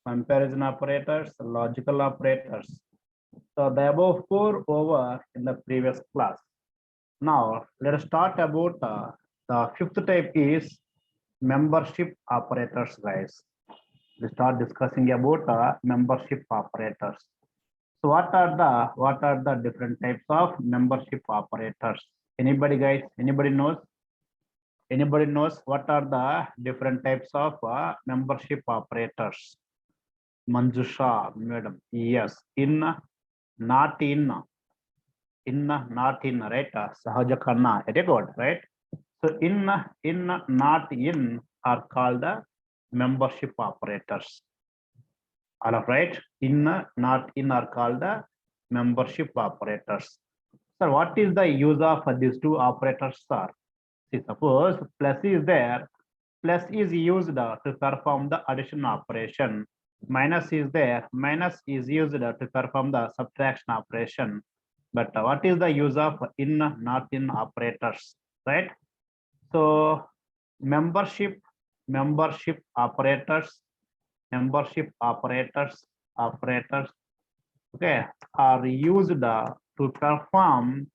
comparison operators, logical operators. So the above four over in the previous class. Now let us start about the fifth type is membership operators, guys. We start discussing about membership operators. So what are the different types of membership operators? Anybody, guys? Anybody knows? Anybody knows what are the different types of membership operators? Manjusha, madam. Yes, in, not in, not in, right? Sahaja Khanna, very good, right? So in, not in are called the membership operators. All right. In, not in are called the membership operators. So what is the use of these two operators, sir? See, suppose plus is there, plus is used to perform the addition operation. Minus is there, minus is used to perform the subtraction operation. But what is the use of in, not in operators, right? So membership operators, operators, okay, are used to perform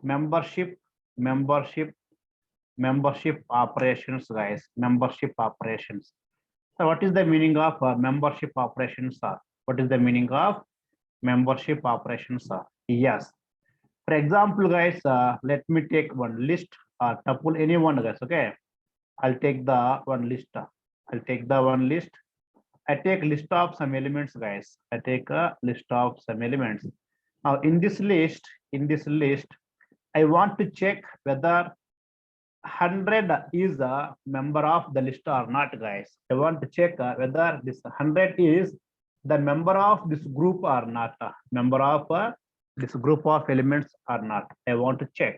membership operations, guys. Membership operations. So what is the meaning of membership operations, sir? What is the meaning of membership operations, sir? Yes. For example, guys, let me take one list or tuple any one, guys. Okay, I'll take the one list. I take list of some elements, guys. I take a list of some elements. Now in this list, I want to check whether 100 is a member of the list or not, guys. I want to check whether this 100 is the member of this group or not, member of this group of elements or not. I want to check.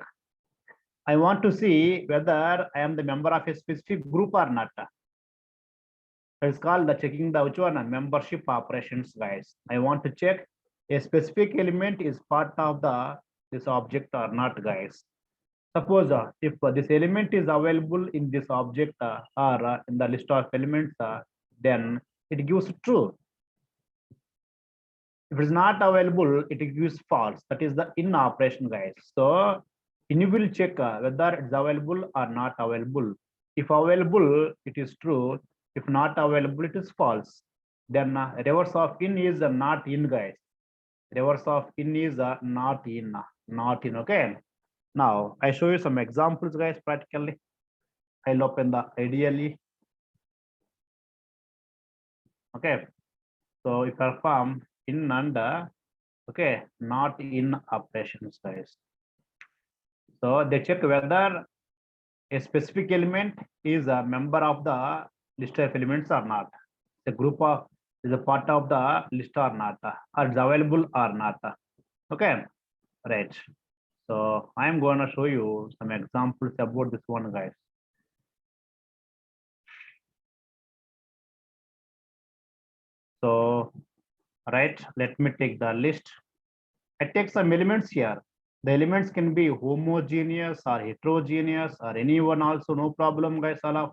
I want to see whether I am the member of a specific group or not. It's called the checking the which one membership operations, guys. I want to check a specific element is part of the this object or not, guys. Suppose if this element is available in this object or in the list of elements, then it gives true. If it is not available, it gives false. That is the in operation, guys. So in will check whether it's available or not available. If available, it is true. If not available, it is false. Then reverse of in is not in, guys. Reverse of in is not in, okay. Now I show you some examples, guys, practically. I'll open the ideally. Okay, so we perform in and okay, not in operations, guys. So they check whether a specific element is a member of the list of elements or not. The group of is a part of the list or not, or it's available or not. Okay, right. So I'm going to show you some examples about this one, guys. So, right, let me take the list. I take some elements here. The elements can be homogeneous or heterogeneous or anyone also, no problem, guys. All of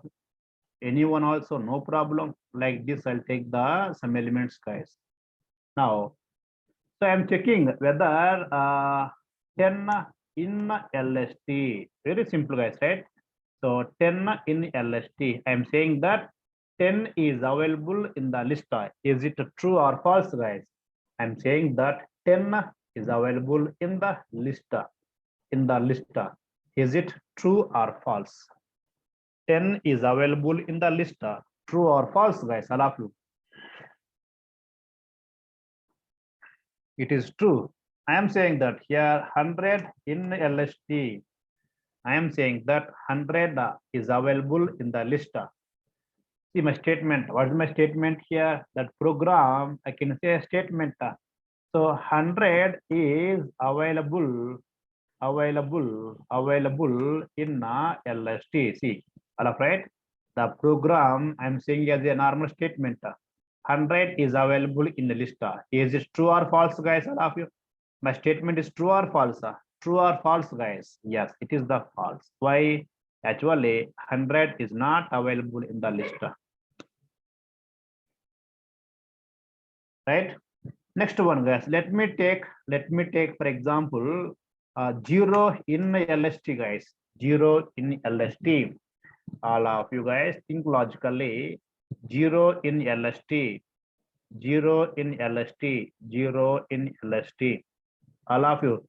anyone also, no problem. Like this, I'll take the some elements, guys. Now, so I'm checking whether 10 in LST. Very simple, guys, right? So 10 in LST. I'm saying that 10 is available in the list. Is it true or false, guys? I'm saying that 10 is available in the list. Is it true or false? 10 is available in the list. True or false, guys? All of you. It is true. I am saying that here 100 in LST. I am saying that 100 is available in the list. See my statement. What is my statement here? That program, I can say a statement. So 100 is available in LST. See, all right. The program I'm saying as a normal statement. 100 is available in the list. Is it true or false, guys? All of you. My statement is true or false? True or false, guys? Yes, it is the false. Why? Actually, 100 is not available in the list. right? Next one, guys. Let me take for example, 0 in LST, guys. 0 in LST. All of you guys think logically. 0 in LST. 0 in LST. 0 in LST. All of you.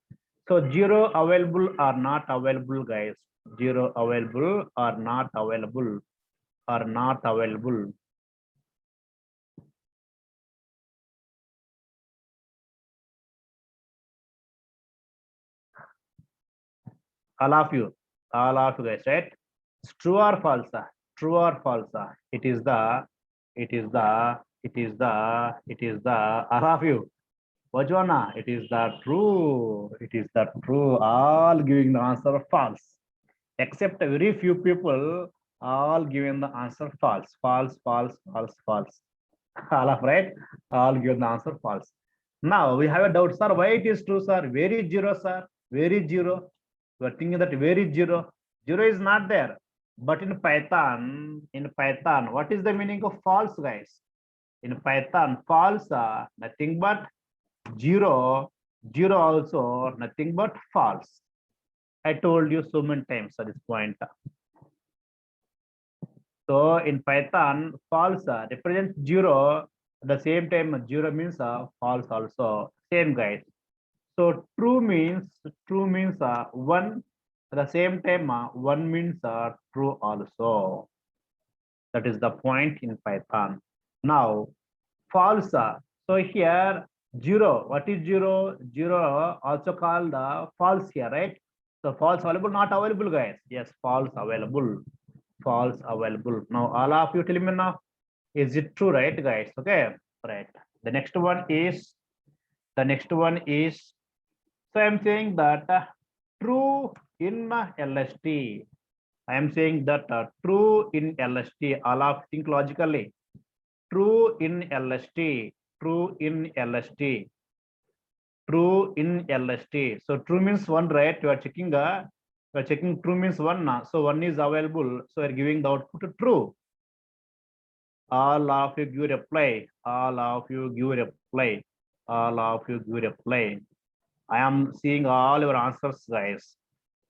So 0 available or not available, guys. 0 available or not available or not available. All of you guys, right? It's true or false? True or false? It is the, it is the, it is the, it is the, all of you. Which one? It is the true. It is the true. All giving the answer false. Except very few people, all giving the answer false. False, false, false, false. All of right. All give the answer false. Now we have a doubt, sir. Why it is true, sir? Where is 0, sir? Where is 0? We are thinking that where is 0? 0 is not there. But in Python, what is the meaning of false, guys? In Python, false, nothing but 0. 0 also nothing but false. I told you so many times at this point. So in Python, false represents 0. At the same time, 0 means false also. Same, guys. So true means 1. At the same time, 1 means true also. That is the point in Python. Now, false. So here 0. What is 0? 0 also called false here, right? So false available, not available, guys. Yes, false available. False available. Now all of you tell me now, is it true, right, guys? Okay, right. The next one is, so I'm saying that true in LST. I am saying that true in LST. All of think logically. True in LST. True in LST. True in LST. So true means 1, right? You are checking true means 1. So 1 is available. So we're giving the output true. All of you give reply. All of you give reply. All of you give reply. I am seeing all your answers, guys.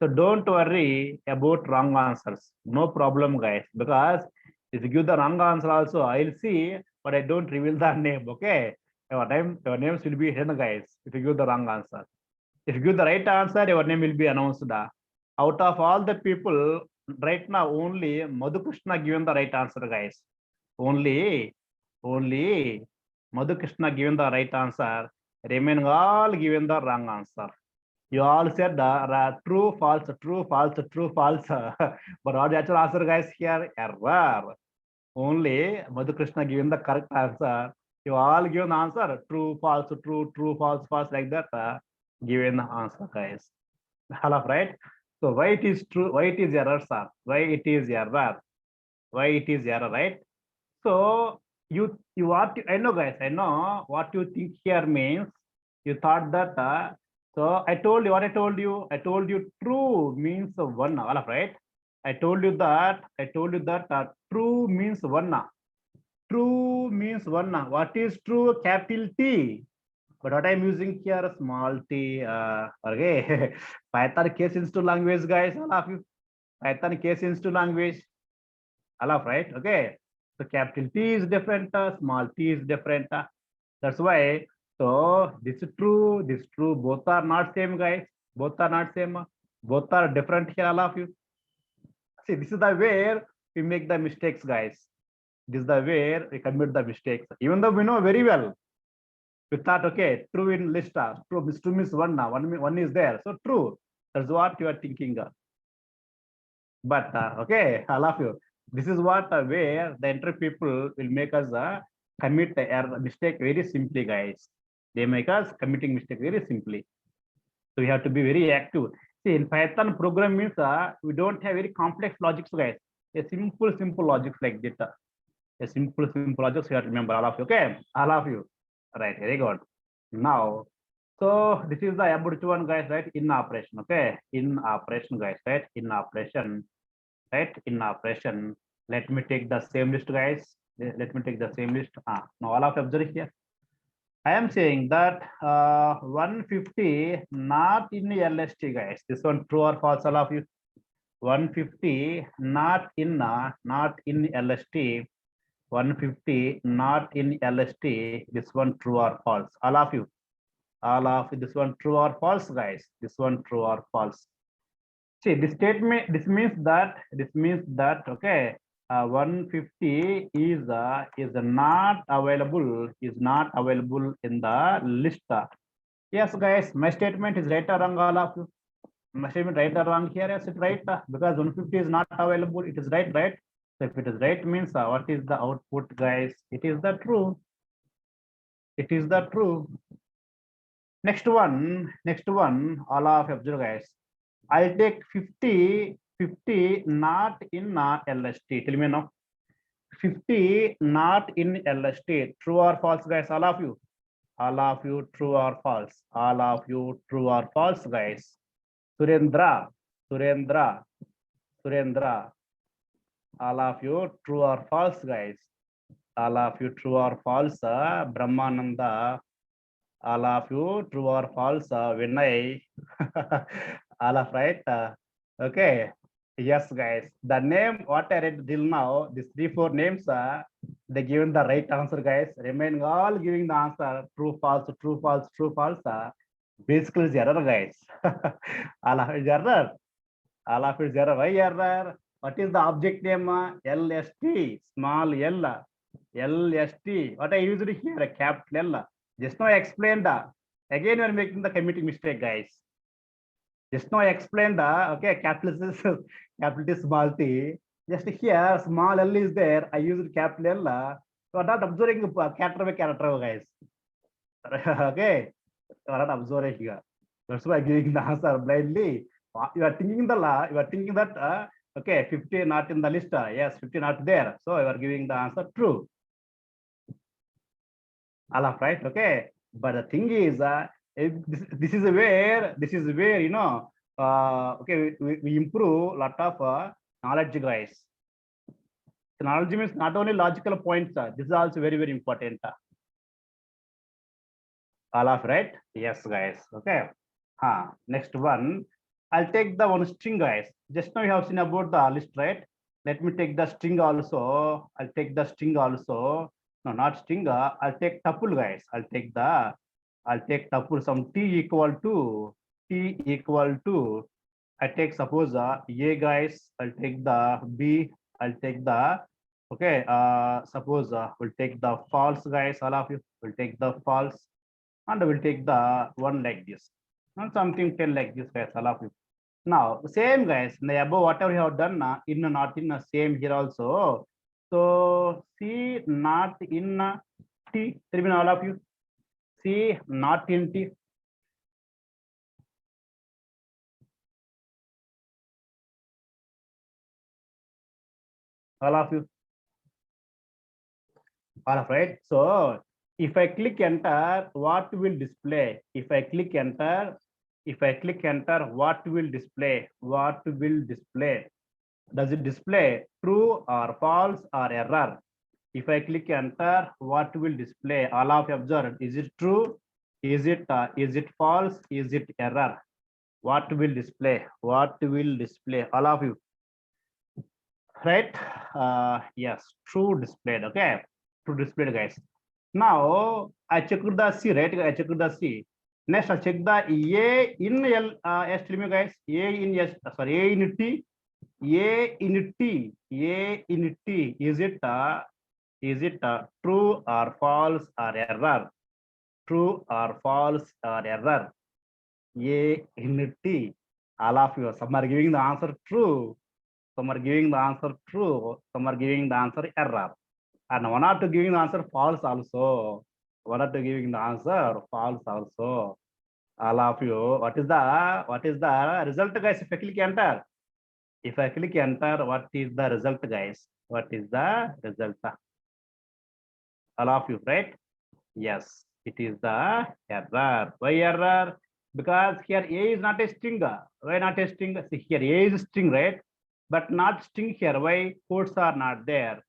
So don't worry about wrong answers. No problem, guys. Because if you give the wrong answer also, I'll see, but I don't reveal the name. Okay. Your names will be hidden, guys, if you give the wrong answer. If you give the right answer, your name will be announced. Out of all the people, right now, only Madhukrishna given the right answer, guys. Only Madhukrishna given the right answer. Remaining all given the wrong answer. You all said true, false, true, false, true, false. But what the actual answer, guys, here? Error. Only Madhukrishna given the correct answer. You all given the answer true, false, true, true, false, false, like that. Given the answer, guys. Hello, right? So why it is true? Why it is error, sir? Why it is error? Why it is error, right? So you what I know, guys. I know what you think here means. You thought that. So I told you what I told you. I told you true means 1. All of right. I told you that. True means 1. True means 1. What is true? Capital T. But what I'm using here, small t. Okay. Python case sensitive language, guys. All of you. Python case sensitive language. All of right. Okay. So capital T is different. Small t is different. That's why. So this is true. This is true. Both are not same, guys. Both are not same. Both are different here. All of you. See, this is the where we make the mistakes, guys. This is the where we commit the mistakes. Even though we know very well, we thought, okay, true in list, true means 1 now, one is there. So true. That's what you are thinking. But okay, I love you. This is what where the entry people will make us commit a mistake very simply, guys. They make us committing mistake very simply. So we have to be very active. See, in Python program means we don't have very complex logics, guys. A simple logics like that. A simple logics you have to remember, all of you. Okay, all of you. Right, very good. Now, so this is the about one, guys, right? In operation, okay? In operation, guys, right? In operation, right? In operation. Let me take the same list, guys. Let me take the same list. Now all of you observe here. I am saying that 150 not in LST, guys. This one true or false, all of you? 150 not in LST. 150 not in LST. This one true or false? All of you. All of you, this one true or false, guys? This one true or false? See, this statement, this means that okay, 150 is not available, in the list. Yes, guys, my statement is right or wrong, all of you? My statement right or wrong here? Yes, it's right, because 150 is not available. It is right, right? So if it is right, means what is the output, guys? It is the true. It is the true. Next one, all of you observe, guys. I'll take 50 not in LST. Tell me now. 50 not in LST. True or false, guys? All of you. All of you, true or false? All of you, true or false, guys? Surendra. All of you, true or false, guys? All of you, true or false? Brahmananda. All of you, true or false? Vinay. All of right. Okay. Yes, guys. The name what I read till now, these 3-4 names, they given the right answer, guys. Remaining all giving the answer true, false, true, false, true, false. Basically, is error, guys. All of it is error. All of it is error. Why error? What is the object name? LST, small L. LST. What I used here, a capital L. Just now I explained. Again, we are making the committing mistake, guys. Just now I explained okay, capital T, small t. Just here, small L is there. I used capital L. You are not observing character by character, guys. Okay, you are not observing here. That's why I'm giving the answer blindly. You are thinking the law. You are thinking that okay, 50 not in the list. Yes, 50 not there. So you are giving the answer true. All of right. Okay, but the thing is, this is where you know. Okay, we improve a lot of knowledge, guys. The knowledge means not only logical points. This is also very important. All of right. Yes, guys. Okay. Next one. I'll take the one string, guys. Just now you have seen about the list, right? Let me take the string also. I'll take the string also. No, not string. I'll take tuple, guys. I'll take tuple. Some t equal to. I take suppose a, guys. I'll take the b. I'll take the okay. Suppose we'll take the false, guys. All of you will take the false, and we'll take the one like this, and something 10 like this, guys. All of you. Now, same, guys, in the above, whatever you have done, in not in, same here also. So, C not in T, terminal all of you. C not in T. All of you. All of right. So, if I click enter, what will display? If I click enter, what will display? What will display? Does it display true or false or error? If I click enter, what will display? All of you observe. Is it true? Is it false? Is it error? What will display? What will display? All of you. Right? Yes, true displayed. Okay, true displayed, guys. Now I check the C, right? I check the C. Next, I'll check the A in L. S, tell me, guys. A in S. Sorry, A in T. A in T. A in T. Is it true or false or error? True or false or error? A in T. All of you. Some are giving the answer true. Some are giving the answer true. Some are giving the answer error. And one or two giving the answer false also. One or two giving the answer false also. All of you. What is the result, guys? If I click enter. If I click enter, what is the result, guys? What is the result? All of you, right? Yes, it is the error. Why error? Because here A is not a string. Why not a string? See, here A is a string, right? But not string here. Why? Quotes are not there.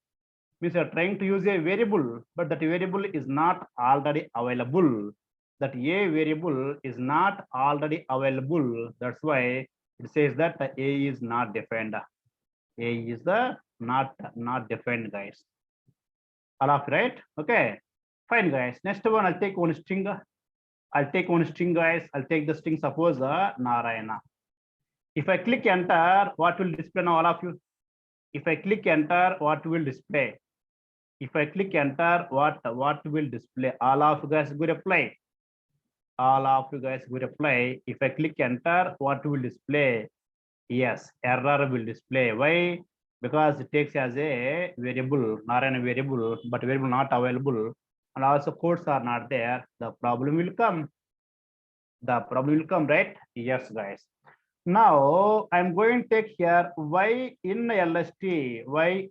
means you are trying to use a variable, but that variable is not already available. That a variable is not already available. That's why it says that a is not defined. A is the not defined, guys. All of right? Okay, fine, guys. Next one, I'll take one string. I'll take one string, guys. I'll take the string, suppose Narayana. If I click enter, what will display now, all of you? If I click enter, what will display? If I click enter, what will display? All of you guys go reply. All of you guys go reply. If I click enter, what will display? Yes, error will display. Why? Because it takes as a variable, not a variable, but variable not available, and also codes are not there. The problem will come. The problem will come, right? Yes, guys. Now I'm going to take here y in LST, y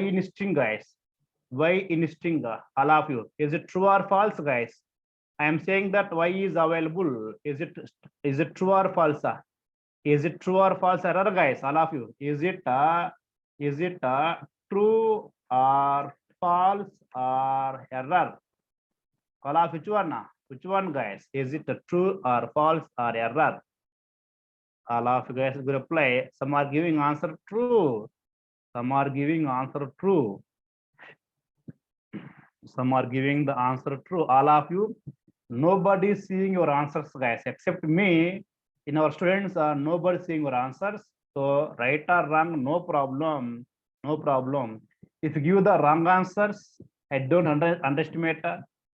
in string, guys. Y in string, all of you. Is it true or false, guys? I am saying that y is available. Is it true or false? Is it true or false error, guys? All of you. Is it true or false or error? All of which one? Which one, guys? Is it true or false or error? All of you guys will reply. Some are giving answer true. Some are giving answer true. Some are giving the answer true. All of you, nobody is seeing your answers, guys, except me. In our students, nobody seeing your answers. So right or wrong, no problem. No problem. If you give the wrong answers, I don't underestimate.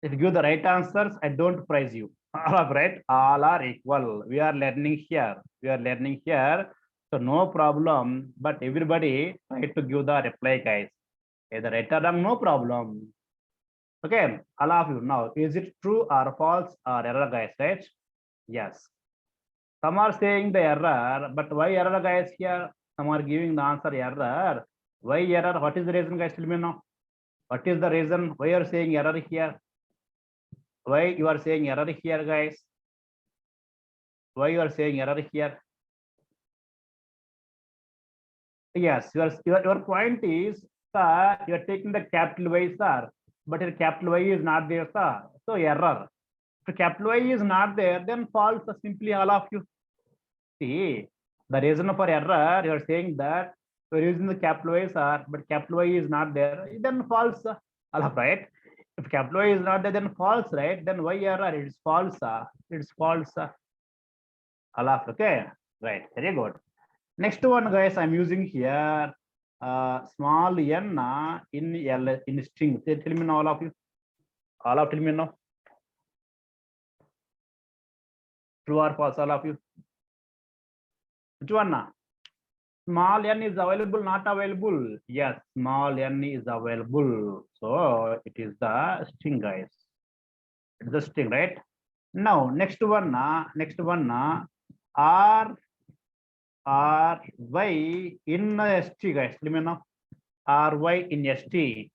If you give the right answers, I don't praise you. All right, all are equal. We are learning here. We are learning here. So no problem. But everybody try to give the reply, guys. Either right or wrong, no problem. Okay, all of you. Now, is it true or false or error, guys? Right? Yes. Some are saying the error, but why error, guys? Here, some are giving the answer error. Why error? What is the reason, guys? Tell me now. What is the reason? Why you are saying error here? Why you are saying error here, guys? Why you are saying error here? Yes, your point is, sir, you are taking the capital Y, sir, but your capital Y is not there, sir. So error. If capital Y is not there, then false. Simply all of you. See, the reason for error, you are saying that you are using the capital Y, sir, but capital Y is not there, then false. All of right. If capital Y is not there, then false, right? Then why error? It is false. It's false. All of okay, right? Very good. Next one, guys, I'm using here small n in L in string. Tell me now, all of you. All of tell me now. True or false, all of you? Which one? Small n is available, not available? Yes, small n is available. So it is the string, guys. It's the string, right? Now, next one, R y in st, guys. Let me know. Ry in st.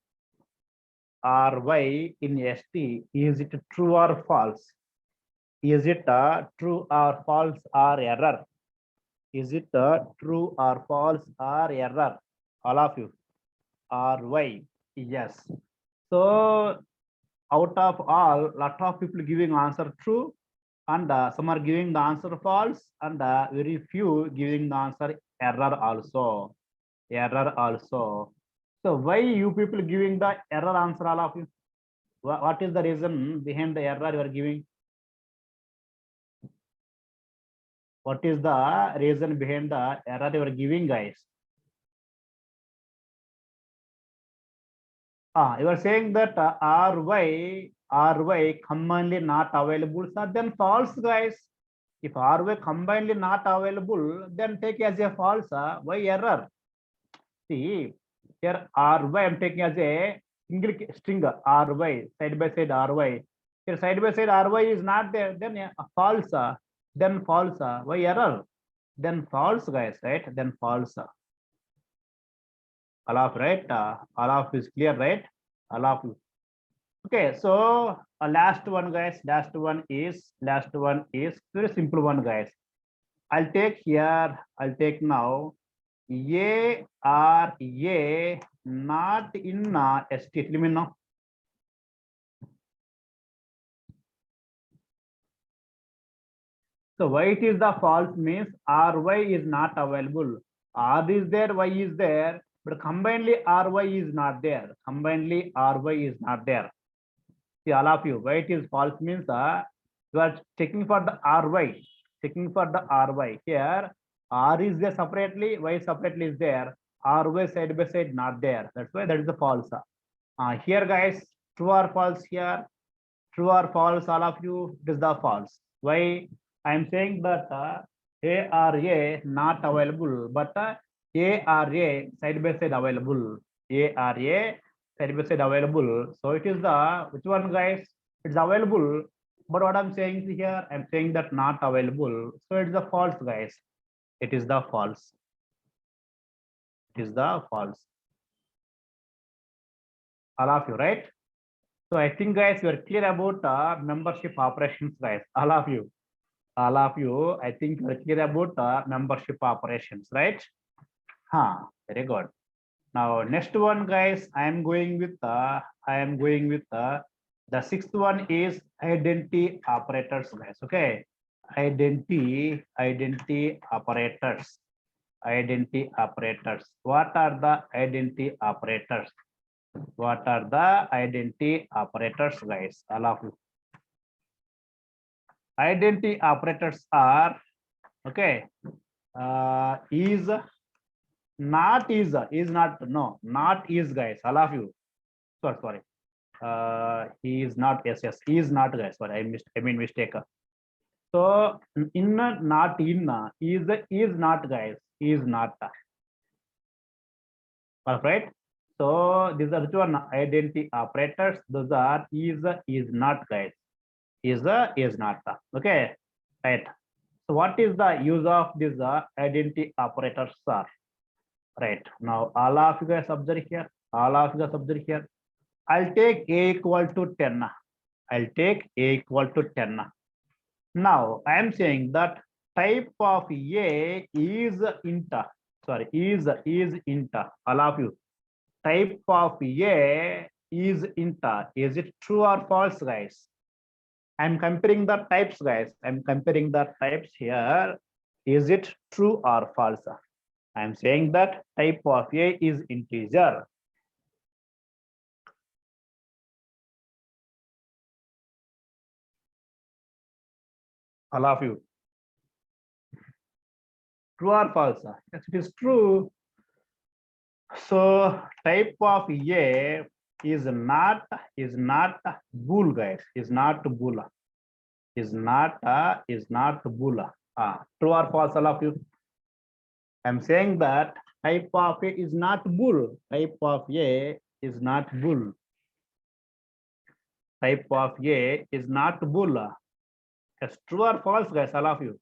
Ry in st. Is it true or false? Is it true or false or error? Is it true or false or error? All of you. Ry. Yes. So out of all, lot of people giving answer true, and some are giving the answer false, and very few giving the answer error also. Error also. So why you people giving the error answer, all of you? What is the reason behind the error you are giving? What is the reason behind the error you are giving, guys? You are saying that ry combinedly not available, so then false, guys. If ry combinedly not available, then take as a false. Why error? See, here ry I'm taking as a single string ry, side by side ry. Here side by side ry is not there, then false. Then false. Why error? Then false, guys, right? Then false. All of right? All of is clear, right? All of you. Okay, so last one, guys. Last one is very simple one, guys. I'll take here. I'll take now a or a not in ST. Let me know. So why it is the false means ry is not available. R is there, y is there, but combinedly ry is not there. Combinedly ry is not there. See, all of you, why it is false means you are checking for the ry, checking for the ry. Here r is there separately, y separately is there, ry side by side not there. That's why that is the false. Here guys, true or false here? True or false, all of you? It is the false. Why? I am saying that ARA not available, but ARA side by side available. ARA side by side available. So it is the which one, guys? It's available. But what I'm saying here, I'm saying that not available. So it's the false, guys. It is the false. It is the false. All of you, right? So I think, guys, you are clear about membership operations, guys. All of you. All of you, I think you're clear about membership operations, right? Very good. Now, next one, guys, I am going with the sixth one is identity operators, guys. Okay, identity operators. Identity operators. What are the identity operators? What are the identity operators, guys? All of you. Identity operators are okay. Is not, no, not is, guys. All of you. Sorry. He is not. Yes. Is not, guys. Sorry, I mean mistake. So in not in is not, guys. Is not. Right. So these are which one identity operators. Those are is not, guys. Is not. Okay. Right. So what is the use of these identity operators are? Right. Now all of you guys observe here. All of you guys observe here. I'll take a equal to 10. I'll take a equal to 10. Now I am saying that type of a is int. Sorry, is int. All of you. Type of a is int. Is it true or false, guys? I'm comparing the types, guys. I'm comparing the types here. Is it true or false? I'm saying that type of a is integer. All of you. True or false? Yes, it is true. So type of a is not bool, guys. Is not bool. Is not bool. True or false, all of you? I'm saying that type of a is not bool. Type of a is not bool. Type of a is not bool. Yes, true or false, guys, all of you?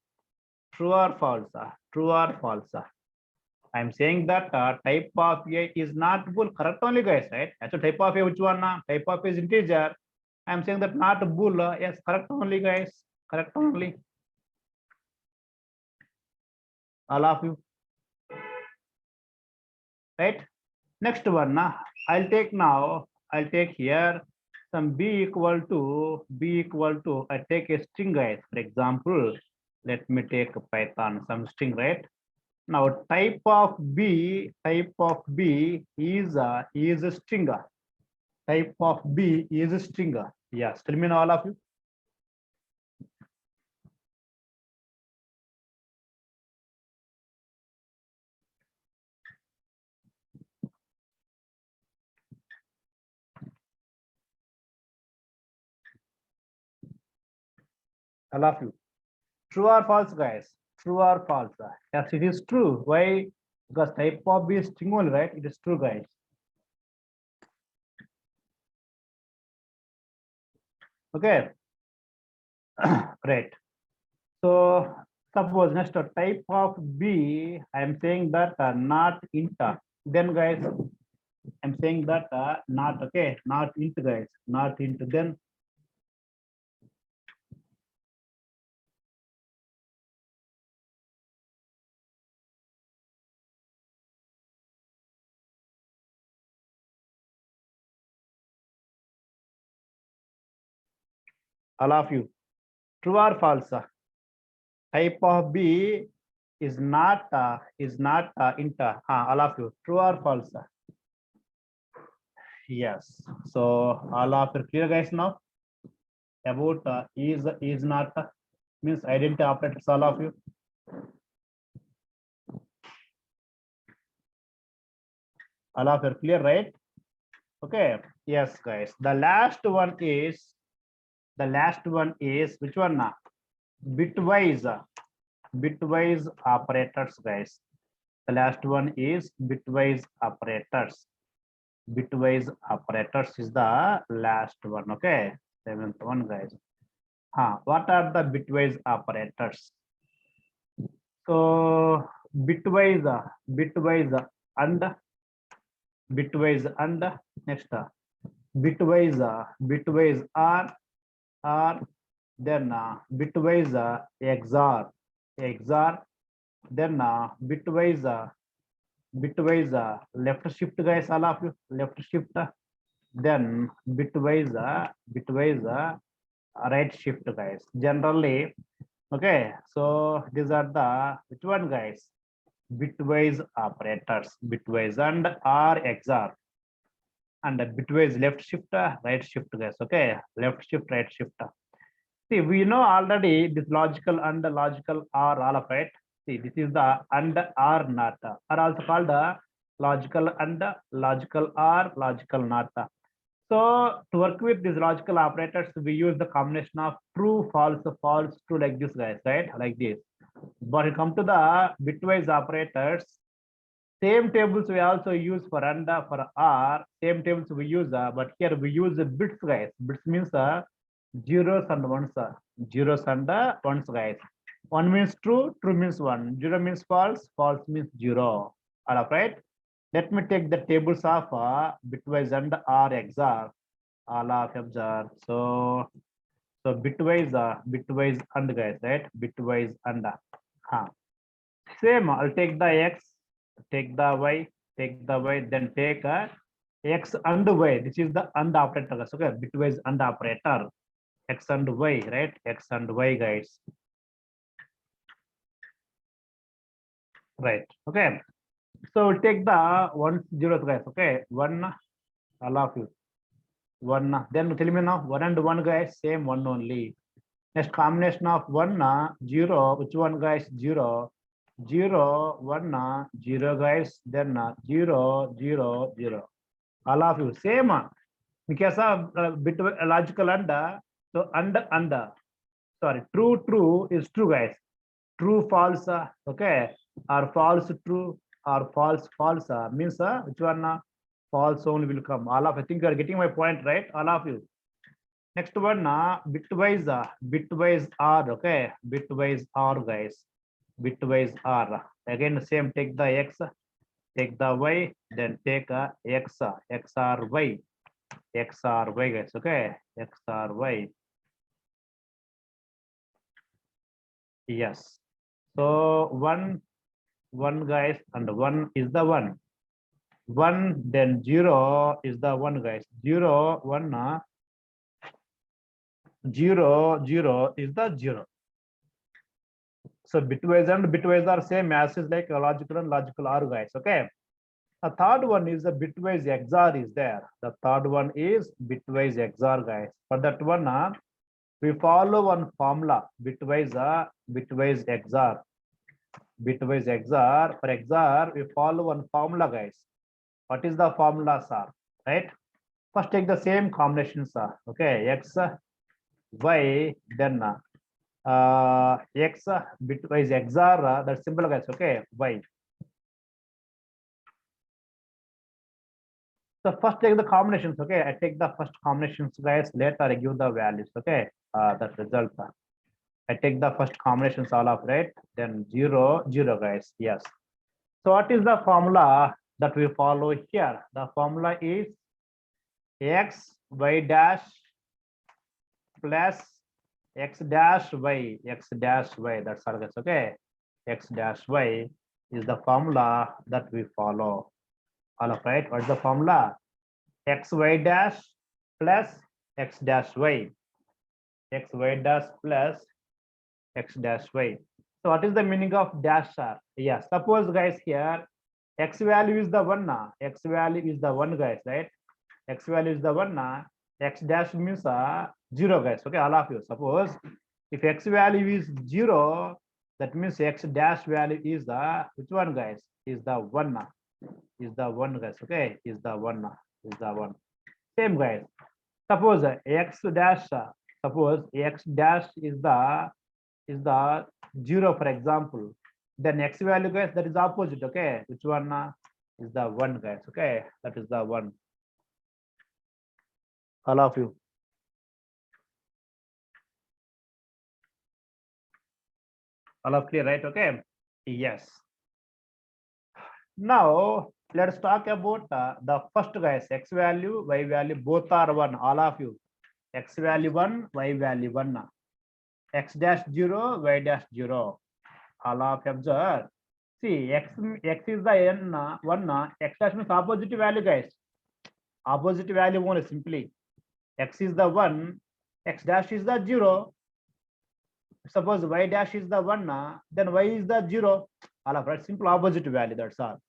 True or false? True or false? I'm saying that type of a is not bool. Correct only, guys, right? Actually, type of a which one? Type of a is integer. I'm saying that not bool. Yes, correct only, guys. Correct only. All of you. Right? Next one. I'll take now. I'll take here some b equal to I take a string, guys. For example, let me take Python some string, right? Now type of b is a string. Type of b is a string. Yes, tell me now, all of you. All of you. True or false, guys? True or false? Yes, it is true. Why? Because type of b is string only, right? It is true, guys. Okay. Great. So suppose next type of b, I am saying that not int. Then, guys, I'm saying that not, okay, not int, guys, not int. Then All of you. True or false? Type of B is not inter. All of you. True or false? Yes. So all of you clear, guys, now about is not means identity operators. All of you. All of you clear, right? Okay. Yes, guys. The last one is which one? Bitwise. Bitwise operators, guys. The last one is bitwise operators. Bitwise operators is the last one. Okay. Seventh one, guys. What are the bitwise operators? So bitwise and next bitwise are then bitwise XOR, then bitwise left shift, guys, all of you, left shift, then bitwise right shift, guys, generally. Okay, so these are the which one, guys? Bitwise operators, bitwise and or XOR, and bitwise left shift, right shift, guys. Okay, left shift, right shift. See, we know already this logical and logical are all of it. See, this is the and are not, are also called logical and logical are logical not. So to work with these logical operators, we use the combination of true, false, false, true, like this, guys, right? Like this. But when it come to the bitwise operators, same tables we also use for and for R. Same tables we use, but here we use the bits, guys. Bits means zeros and ones. Zeros and ones, guys. One means true, true means one. Zero means false, false means zero. All right. Let me take the tables of bitwise and R XOR. All of observe. So bitwise and, guys, right? Bitwise and. Same. I'll take the X, take the Y, then take X and Y. This is the and operator, guys. Okay, bitwise and operator. X and Y, right? X and Y, guys. Right. Okay. So we'll take the 1 0, guys. Okay, one. All of you. One. Then tell me now. 1 and 1, guys. Same one only. Next combination of 1 0. Which one, guys? 0. 0 1 0, guys. Then 0 0 0. All of you same. In case of bit logical and so and sorry, true true is true, guys. True false, okay, or false true, or false false, means which one, false only will come. All of, I think you are getting my point, right? All of you. Next one, bitwise R. Okay, bitwise R, guys. Bitwise R. Again, same. Take the X, take the Y, then take a X, XRY, XRY, guys. Okay, XRY. Yes. So one, guys, and one is the one. One, then 0 is the one, guys. 0 1 0 0 is the 0. So bitwise and bitwise are same as is like a logical and logical are, guys. Okay. The third one is the bitwise XOR is there. The third one is bitwise XOR, guys. For that one, we follow one formula, bitwise XOR. Bitwise XOR. For XOR, we follow one formula, guys. What is the formula, sir? Right? First, take the same combinations, sir. Okay, X, Y, then X, bitwise XOR. That's simple, guys. Okay, Y. So first take the combinations. Okay, I take the first combinations, guys. Later I give the values. Okay, that result. I take the first combinations all of, right? Then 0 0, guys. Yes. So what is the formula that we follow here? The formula is X Y dash plus X dash Y, X dash Y. That's all, guys. Okay, X dash Y is the formula that we follow. All of, right? What's the formula? X Y dash plus X dash Y. x y dash plus x dash y. So what is the meaning of dash r? Yeah, suppose guys here x value is the one now. X value is the one guys, right? X value is the one now. X dash means zero guys. Okay, all of you. Suppose if x value is zero, that means x dash value is the which one guys? Is the one now. Is the one guys. Okay, is the one now. Is the one. Same guys. Suppose x dash. Suppose x dash is the zero, for example. Then x value guys, that is opposite. Okay, which one is the one guys? Okay, that is the one. All of you. All of clear, right? Okay. Yes. Now let's talk about the first guys. X value, y value, both are one. All of you. X value one, y value one. X dash zero, y dash zero. All of you observe. See, x is the n one. X dash means opposite value, guys. Opposite value only simply. X is the one. X dash is the zero. Suppose y dash is the one, then y is the zero. All of right, simple opposite value. That's all.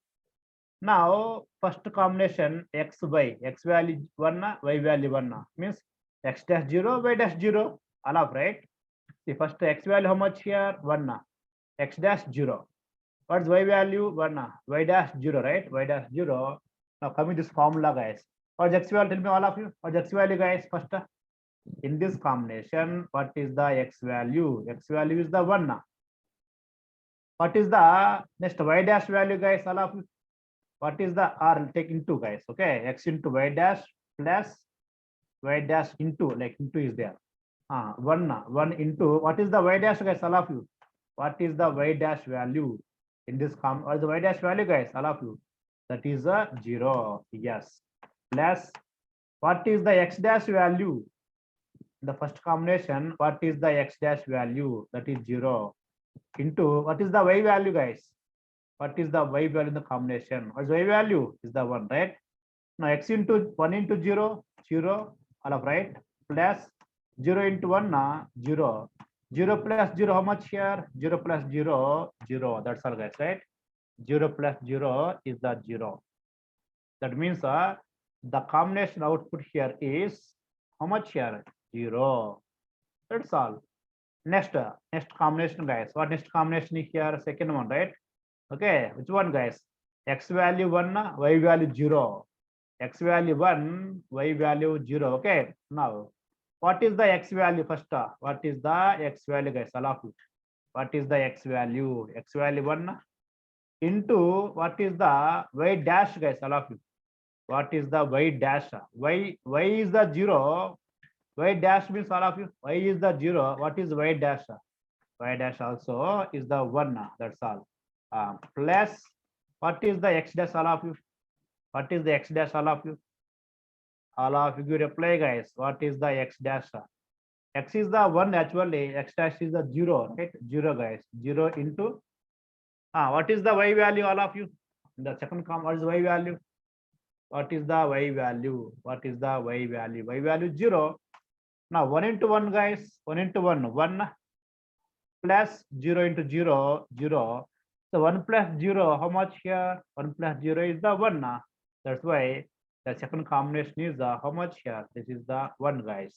Now, first combination x value one, y value one means x dash zero, y dash zero. All of right. See, first x value how much here? One. X dash zero. What's y value? One. Y dash zero, right? Y dash zero. Now coming this formula, guys. What's x value? Tell me all of you. What's x value, guys? First. In this combination, what is the x value? X value is the one. What is the next y dash value, guys? All of you. What is the r? Take into, guys. Okay, x into y dash plus y dash into, like into is there. One into what is the y dash, guys? All of you. What is the y dash value in this what is the y dash value, guys? All of you. That is a zero. Yes. Plus what is the x dash value? The first combination, what is the x dash value? That is zero. Into what is the y value, guys? What is the y value in the combination? What is y value? Is the one, right? Now x into one into zero, zero, all of right, plus zero into one, zero. Zero plus zero, how much here? Zero plus zero, zero. That's all, guys, right? Zero plus zero is the zero. That means the combination output here is how much here? Zero. That's all. Next combination, guys. What next combination is here? Second one, right? Okay, which one, guys? X value one, y value zero. X value one, y value zero. Okay. Now, what is the x value first? What is the x value, guys? All of you. What is the x value? X value one into what is the y dash, guys? All of you. What is the y dash? Y is the zero. Y dash means all of you. Y is the zero. What is y dash? Y dash also is the one. That's all. Plus what is the x dash, all of you? What is the x dash, all of you? All of you reply, guys. What is the x dash? X is the one actually. X dash is the zero, right? Zero, guys. Zero into what is the y value, all of you? The second column, what is y value? What is the y value? What is the y value? Y value zero. Now one into one, guys. One into one, one plus zero into zero, zero. So one plus zero, how much here? One plus zero is the one. That's why the second combination is how much here? This is the one, guys.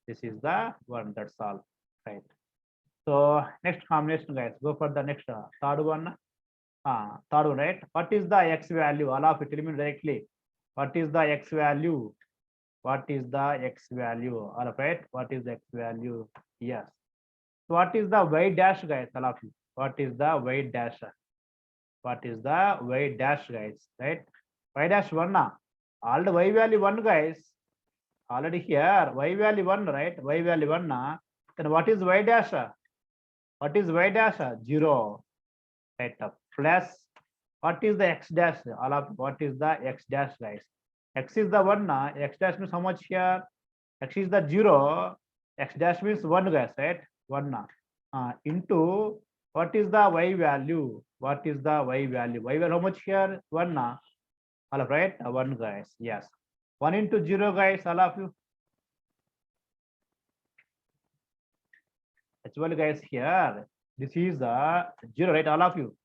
This is the one. That's all, right? So next combination, guys. Go for the next third one. Third one, right? What is the x value? All of it, tell me directly. What is the x value? What is the x value? All right. What is the x value? Yes. So what is the y dash, guys? All of you. What is the y dash? What is the y dash, guys? Right? Y dash one. All the y value one, guys. Already here y value one, right? Y value one. Then what is y dash? What is y dash? Zero. Right. Plus what is the x dash? All of what is the x dash, guys? X is the one. X dash means how much here? X is the zero. X dash means one, guys, right? One. Into what is the y value? What is the y value? Y value how much here? One. All right, one, guys. Yes. One into zero, guys. All of you. Actually, guys, here this is the zero, right? All of you.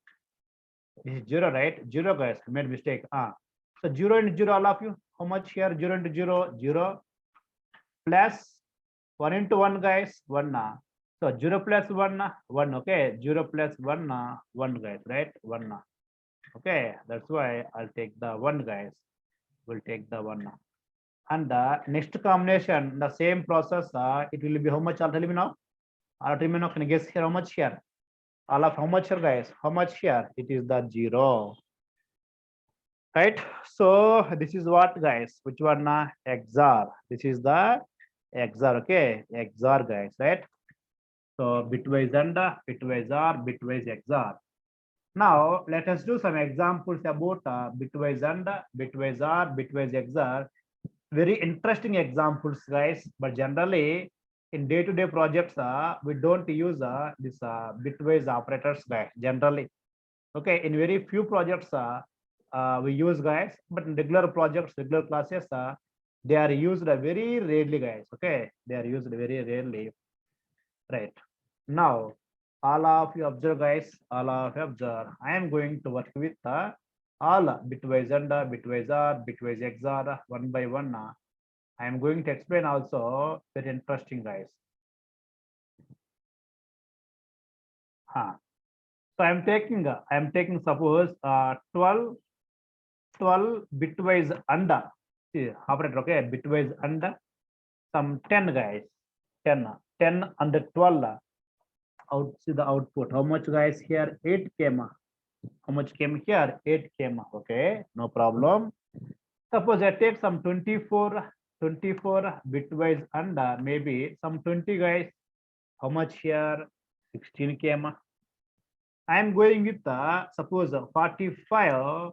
This is zero, right? Zero, guys. I made mistake. So zero and zero, all of you. How much here? Zero into zero, zero plus one into one, guys. One. So zero plus one, one. Okay. Zero plus one, one, guys. Right? One. Okay. That's why I'll take the one, guys. We'll take the one. And the next combination, the same process. It will be how much? I'll tell you now. I'll tell you now. Can you guess here how much here? All of how much here, guys? How much here? It is the zero. Right, so this is what, guys, which one? XOR. This is the XOR. Okay, XOR, guys, right? So bitwise and bitwise or bitwise XOR. Now let us do some examples about bitwise and bitwise or bitwise XOR. Very interesting examples, guys, but generally in day-to-day projects we don't use this bitwise operators, guys, generally. Okay, in very few projects we use, guys, but in regular projects, regular classes, they are used very rarely, guys. Okay, they are used very rarely. Right now, all of you observe, guys. All of you observe. I am going to work with all bitwise and bitwise or bitwise XOR one by one. I am going to explain also. Very interesting, guys. So I am taking suppose 12 bitwise and operator. Okay, bitwise and some 10, guys. 10 and 12 out. See the output. How much, guys? Here 8 came. How much came here? 8 came. Okay, no problem. Suppose I take some 24 bitwise and maybe some 20, guys. How much here? 16 came. I am going with suppose 45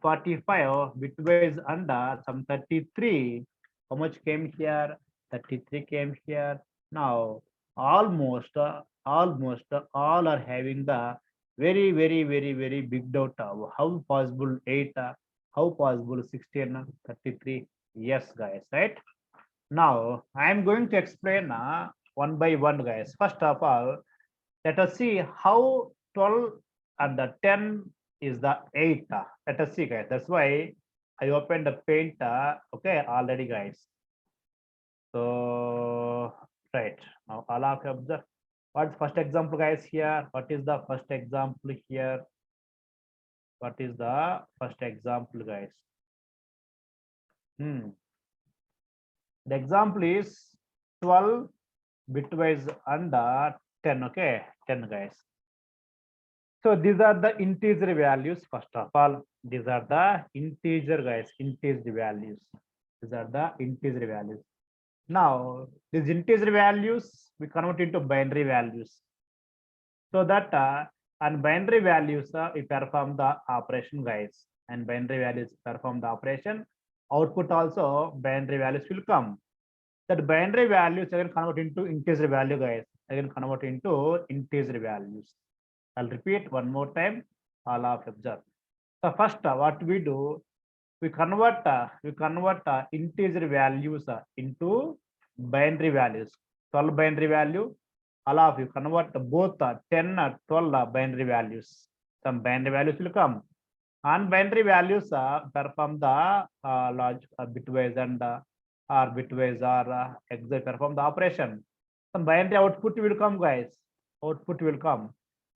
bitwise under some 33. How much came here? 33 came here. Now almost all are having the very big doubt of how possible 8, how possible 16, 33. Yes, guys, right? Now I am going to explain one by one, guys. First of all, let us see how 12 and the 10 is the 8. Let us see, guys. That's why I opened the paint. Okay, already, guys. So right now, all of you observe. What's first example, guys? Here, what is the first example here? What is the first example, guys? The example is 12 bitwise and 10. Okay, 10, guys. So these are the integer values. First of all, these are the integer, guys, integer values. These are the integer values. Now these integer values we convert into binary values, so that on binary values we perform the operation, guys, and binary values perform the operation. Output also binary values will come. That binary values again convert into integer value, guys. Again convert into integer values. I'll repeat one more time. All of observe. So first, what we do, we convert integer values into binary values. 12 binary value. All of you convert both 10, 12 binary values. Some binary values will come. On binary values, perform the logic bitwise and or bitwise or exit perform the operation. Some binary output will come, guys. Output will come.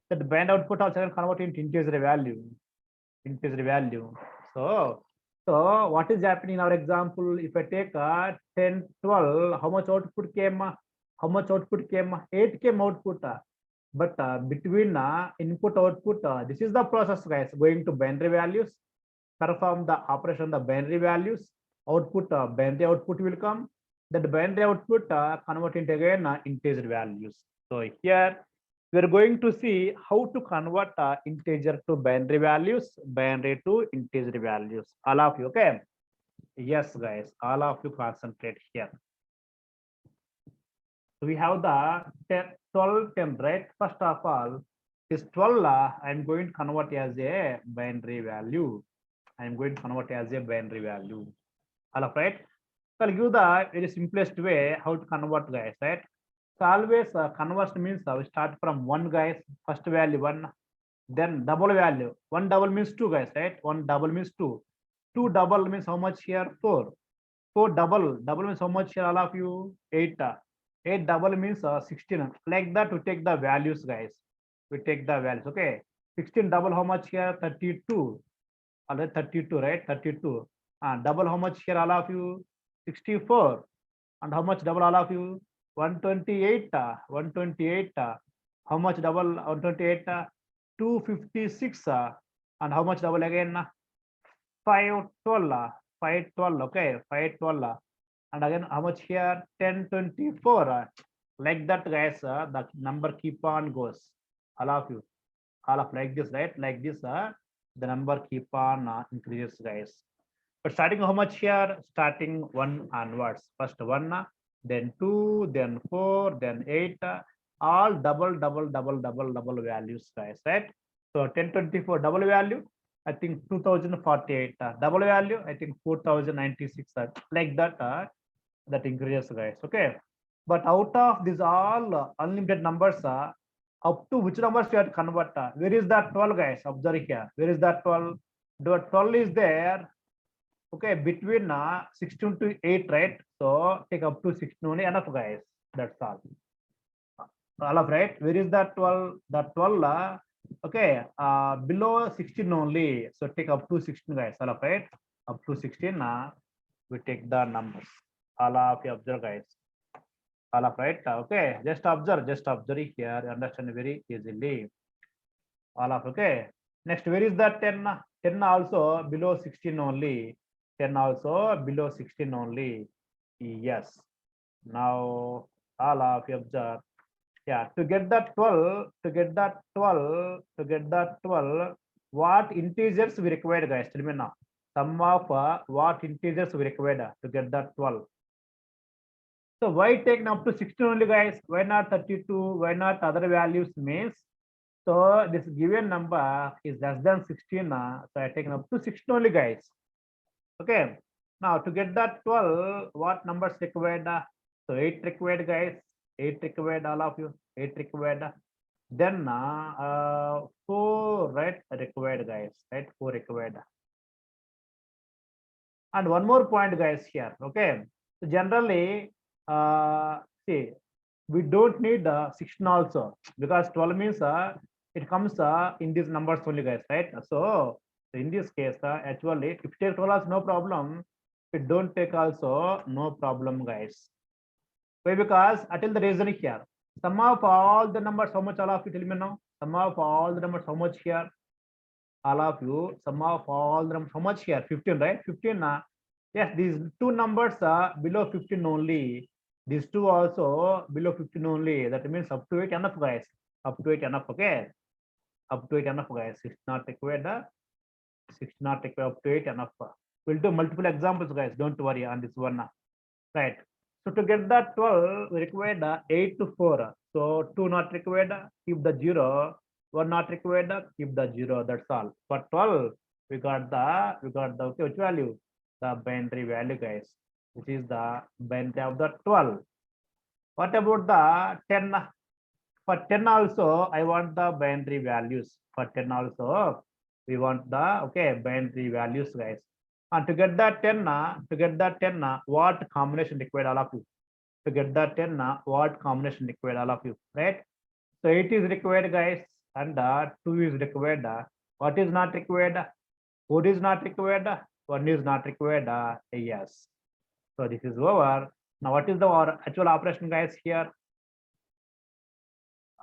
That binary output also convert into integer value. Integer value. So what is happening in our example? If I take 10, 12, how much output came? How much output came? 8 came output. But between input output, this is the process, guys. Going to binary values, perform the operation the binary values. Output binary output will come. That binary output convert into again integer values. So here we are going to see how to convert integer to binary values, binary to integer values. All of you, okay? Yes, guys, all of you concentrate here. So we have the 10, 12, 10, right? First of all, this 12 I'm going to convert as a binary value. I'm going to convert as a binary value. All of right. So I'll give the very simplest way how to convert, guys, right? So always conversion means we start from one, guys, first value one, then double value. One double means two, guys, right? One double means two. Two double means how much here? Four. Four double. Double means how much here, all of you? Eight. Eight double means 16. Like that, we take the values, guys. We take the values. Okay. 16 double how much here? 32. Alright, 32, right? 32. Double how much here, all of you? 64. And how much double, all of you? 128. 128. How much double? 128. 256. And how much double again? 512. 512. Okay. 512. And again, how much here? 1024. Like that, guys. The number keep on goes. All of you. All of like this, right? Like this. The number keep on increases, guys. But starting how much here? Starting one onwards. First one, then two, then four, then eight. All double values, guys, right? So 1024 double value, I think 2048. Double value, I think 4096. Like that, that increases, guys. Okay. But out of these all unlimited numbers, up to which numbers we have to convert? Where is that 12, guys? Observe here. Where is that 12? The 12 is there. Okay, between 16 to 8, right? So take up to 16 only, enough, guys. That's all. All of right. Where is that 12? That 12, okay, below 16 only. So take up to 16, guys. All of right. Up to 16, we take the numbers. All of you observe, guys. All of right. Okay, just observe here. Understand very easily. All of okay. Next, where is that 10? 10 also below 16 only. 10 also below 16 only. Yes. Now all of you observe. Yeah, to get that 12, what integers we required, guys? Tell me now. Sum of what integers we required to get that 12. So why take up to 16 only, guys? Why not 32? Why not other values means? So this given number is less than 16. So I take up to 16 only, guys. Okay. Now to get that 12, what numbers required? So 8 required, guys. 8 required, all of you. 8 required. Then 4, right, required, guys. Right, 4 required. And one more point, guys, here. Okay. So generally, see, we don't need 16 also, because 12 means it comes in these numbers only, guys, right? So in this case, actually, if you take 12 also, no problem. If you don't take also, no problem, guys. Why? Because until the reason here, sum of all the numbers, how much, all of you tell me now? Sum of all the numbers, how much here? All of you, sum of all the numbers, how much here? 15, right? 15. Yes, these two numbers are below 15 only. These two also below 15 only. That means up to 8 enough, guys. Up to 8 enough, okay? Up to 8 enough, guys. 6 not required. 6 not required. Up to 8 enough. We'll do multiple examples, guys. Don't worry on this one. Right. So to get that 12, we required 8 to 4. So 2 not required, keep the 0. 1 not required, keep the 0. That's all. For 12, we got the okay, which value? The binary value, guys, which is the binary of the 12. What about the 10? For 10 also, I want the binary values. For 10 also, we want the okay binary values, guys. And to get that 10, what combination required, all of you? To get that 10, what combination required, all of you? Right? So 8 is required, guys, and 2 is required. What is not required? 4 is not required. 1 is not required. Yes. So this is over. Now what is the actual operation, guys, here?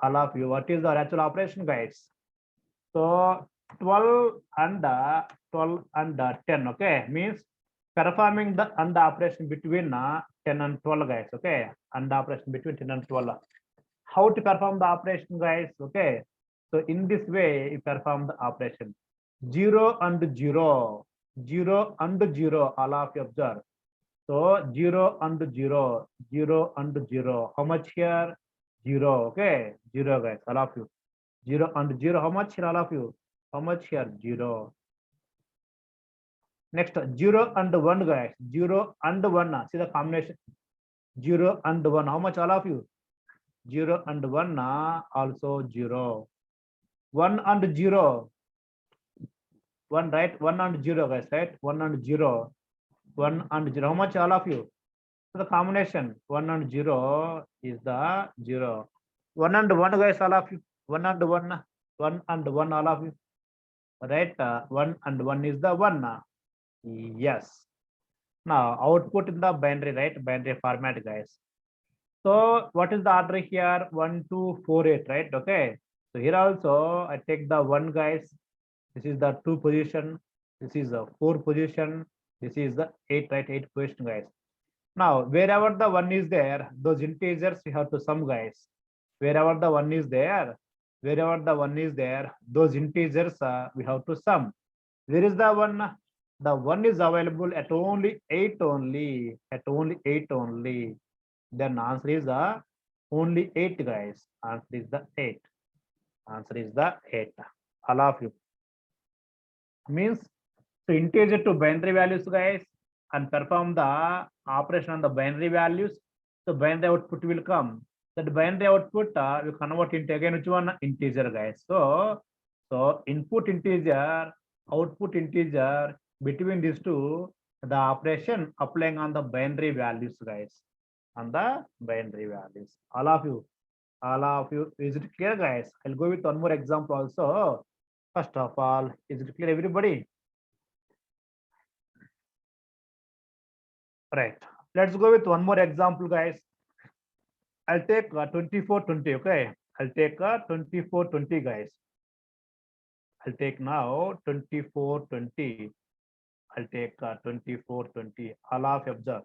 All of you, what is the actual operation, guys? So 12 and 10, okay, means performing the and operation between 10 and 12, guys, okay, and operation between 10 and 12. How to perform the operation, guys? Okay, so in this way you perform the operation. 0 and 0, 0 and 0, all of you observe. So 0 and 0, 0 and 0, how much here? 0, okay, 0, guys, all of you. 0 and 0, how much here, all of you? How much here? 0. Next, 0 and 1, guys. 0 and 1. See the combination. 0 and 1. How much, all of you? 0 and 1 also 0. 1 and 0. 1, right? 1 and 0, guys, right? 1 and 0. 1 and 0. How much, all of you? So the combination 1 and 0 is the 0. 1 and 1, guys, all of you. 1 and 1. 1 and 1, all of you. Right? 1 and 1 is the 1. Yes. Now output in the binary, right? Binary format, guys. So what is the order here? 1, 2, 4, 8, right? Okay. So here also I take the 1, guys. This is the 2 position. This is the 4 position. This is the 8, right? 8 position, guys. Now wherever the 1 is there, those integers we have to sum, guys. Wherever the 1 is there, those integers we have to sum. Where is the 1? The 1 is available at only 8 only. At only 8 only. Then answer is the only 8, guys. Answer is the 8. Answer is the 8. All of you. Means so integer to binary values, guys, and perform the operation on the binary values. So binary output will come. That binary output we convert into again which one? Integer, guys. So input integer, output integer. Between these two, the operation applying on the binary values, guys. On the binary values. All of you. Is it clear, guys? I'll go with one more example also. First of all, is it clear, everybody? Right. Let's go with one more example, guys. I'll take 2420. Okay. I'll take 2420, guys. I'll take now 2420. I'll take 2420. All of you observe.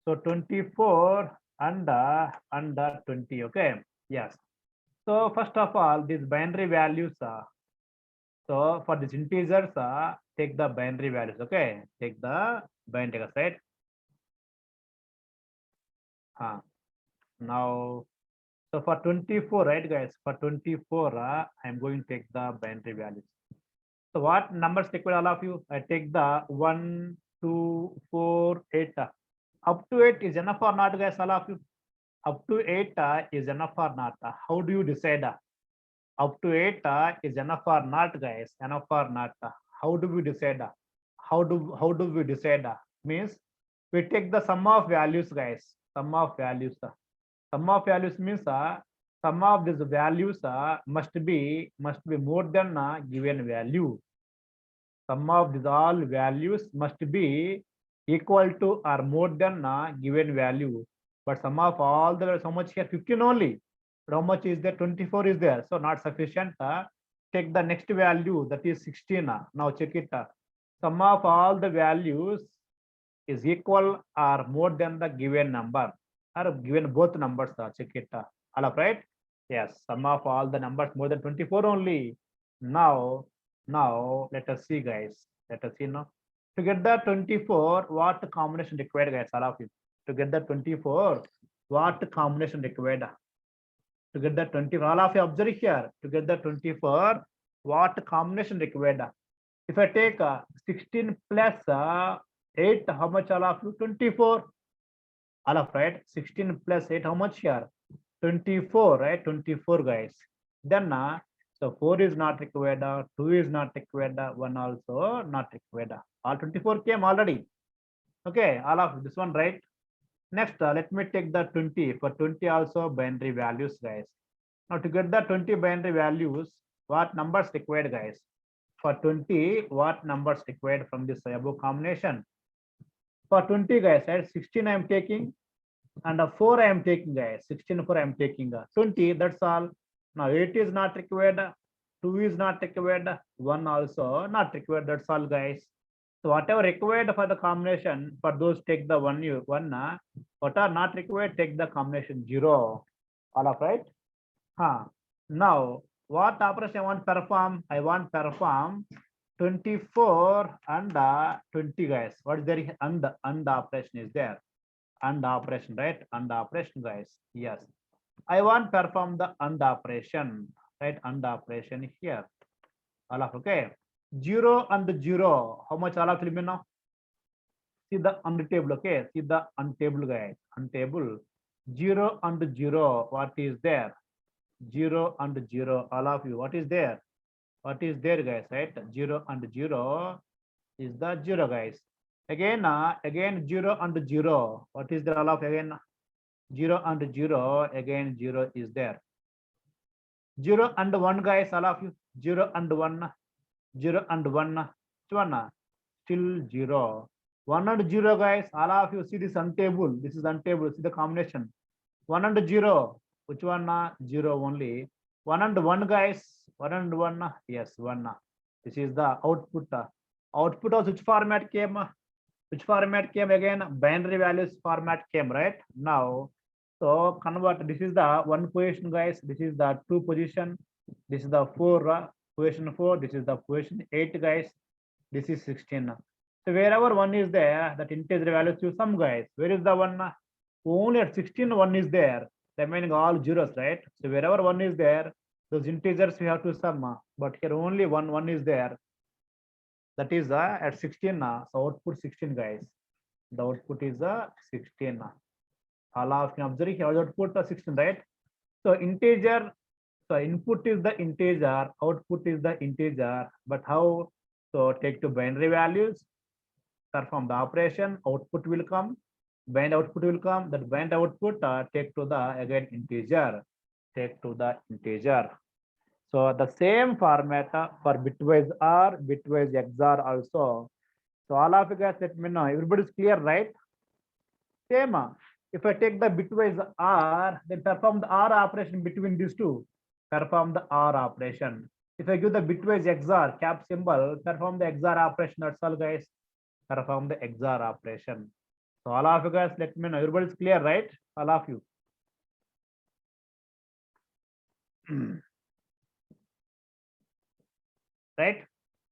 So 24 and 20. Okay. Yes. So first of all, these binary values. So for these integers, take the binary values. Okay. Take the binary, right? Now, so for 24, right, guys? For 24, I'm going to take the binary values. So what numbers take all of you? I take the 1, 2, 4, 8. Up to 8 is enough or not, guys? All of you. Up to 8 is enough or not? How do you decide? Up to 8 is enough or not, guys? Enough or not? How do we decide? How do we decide? Means we take the sum of values, guys. Sum of values. Sum of values means sum of these values must be more than a given value. Sum of these all values must be equal to or more than a given value. But sum of all the, so much here 15 only. But how much is there? 24 is there. So not sufficient. Take the next value, that is 16. Now check it. Sum of all the values is equal or more than the given number, or given both numbers. Check it. All of right? Yes. Sum of all the numbers more than 24 only. Now let us see, guys. Let us see now. To get the 24, what combination required, guys? All of you. To get the 24, what combination required? To get the 24, all of you observe here. To get the 24, what combination required? If I take 16 plus 8, how much all of you? 24. All of right. 16 plus 8, how much here? 24, right? 24, guys. Then so 4 is not required, 2 is not required, 1 also not required. All 24 came already. Okay, all of this one, right? Next, let me take the 20. For 20 also binary values, guys. Now to get the 20 binary values, what numbers required, guys? For 20, what numbers required from this above combination? For 20, guys, right? 16 I am taking, and 4 I am taking, guys. 16, 4 I am taking. 20, that's all. Now 8 is not required, 2 is not required, 1 also not required. That's all, guys. So whatever required for the combination, for those take the one. What are not required, take the combination 0. All of right? Now what operation I want to perform? I want to perform 24 and 20, guys. What is there? And the operation is there. And operation, right? And operation, guys. Yes. I want to perform the and operation, right? And operation here. All of okay. 0 and 0. How much all of you know? See the on the table, okay? See the on table, guys. On table. 0 and 0, what is there? 0 and 0, all of you, what is there? What is there, guys, right? 0 and 0 is the 0, guys. Again 0 and 0, what is there, all of again? 0 and 0, again 0 is there. 0 and 1, guys, all of you. 0 and 1, 0 and 1, which one? Still 0. 1 and 0, guys, all of you see this untable. This is untable. See the combination. 1 and 0, which one? 0 only. 1 and 1, guys. 1 and 1, yes, 1. This is the output. Output of which format came? Which format came again? Binary values format came, right? Now, so convert. This is the 1 position, guys. This is the 2 position. This is the 4 position 4. This is the position 8, guys. This is 16. So wherever 1 is there, that integer values to some, guys. Where is the 1? Only at 16 1 is there. Remaining all zeros, right? So wherever 1 is there, those integers we have to sum. But here only 1 is there. That is at 16. So output 16, guys. The output is 16. All of you observe here output 16, right? So integer. So input is the integer, output is the integer. But how? So take to binary values, perform the operation, output will come, bind output will come. That bind output take to the again integer, take to the integer. So the same format for bitwise OR, bitwise XOR also. So all of you guys let me know. Everybody's clear, right? Same. If I take the bitwise OR, then perform the OR operation between these two. Perform the OR operation. If I give the bitwise XOR cap symbol, perform the XOR operation. That's all, guys. Perform the XOR operation. So all of you guys let me know. Everybody's clear, right? All of you. Right?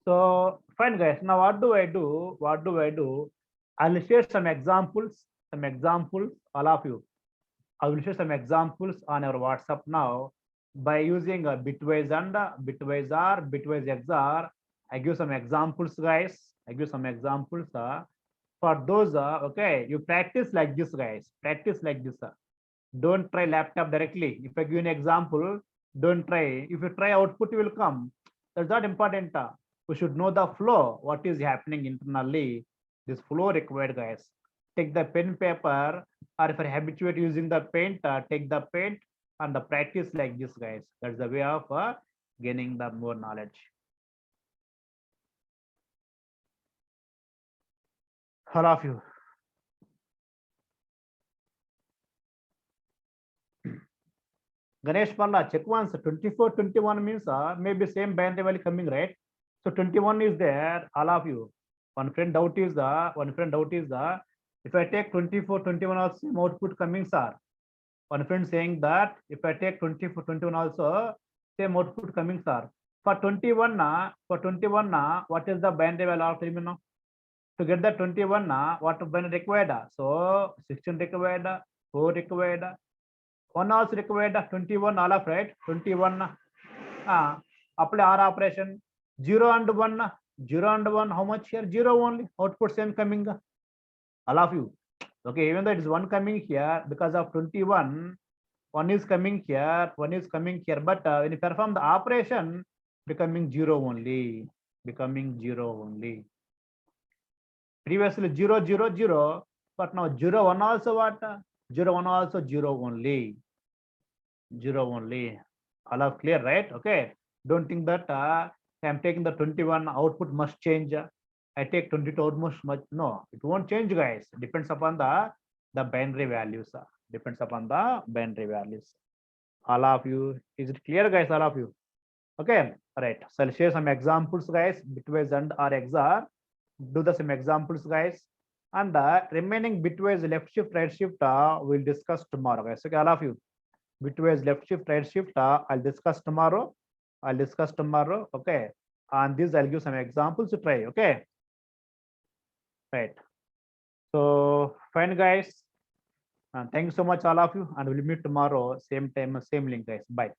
So fine, guys. Now what do I do? What do I do? I'll share some examples. Some examples, all of you. I will share some examples on our WhatsApp now by using a bitwise and bitwise OR, bitwise XOR. I give some examples, guys. I give some examples for those. Okay, you practice like this, guys. Practice like this. Don't try laptop directly. If I give an example, don't try. If you try, output will come. That's not important. We should know the flow, what is happening internally. This flow required, guys. Take the pen paper, or if you're habituated using the paint, take the paint and the practice like this, guys. That's the way of gaining the more knowledge. All of you. Ganesh Palla, check once. 24, 21 means maybe same binary value coming, right? So 21 is there, all of you. One friend doubt is if I take 24, 21 also same output coming, sir. One friend saying that if I take 24, 21 also same output coming, sir. For 21, what is the binary value of terminal? To get the 21, what binary required? So 16 required, 4 required, 1 also required, 21 all of, right? 21 apply OR operation. 0 and 1, 0 and 1, how much here? 0 only, output same coming, all of you. Okay, even though it is 1 coming here because of 21, 1 is coming here, 1 is coming here, but when you perform the operation, becoming 0 only, becoming 0 only. Previously 0, 0, 0, but now 0, 1 also what? 0, 1 also 0 only, 0 only. All of clear, right? Okay, don't think that I'm taking the 21 output must change. I take 22 output much. No, it won't change, guys. Depends upon the binary values. Depends upon the binary values. All of you, is it clear, guys? All of you. Okay, all right. So I'll share some examples, guys. Bitwise and or XOR. Do the some examples, guys. And the remaining bitwise left shift, right shift, we'll discuss tomorrow, guys. Okay, all of you. Bitwise left shift, right shift, I'll discuss tomorrow. Okay, and this I'll give some examples to try. Okay, right. So fine, guys. Thank you so much, all of you, and we'll meet tomorrow, same time, same link, guys. Bye.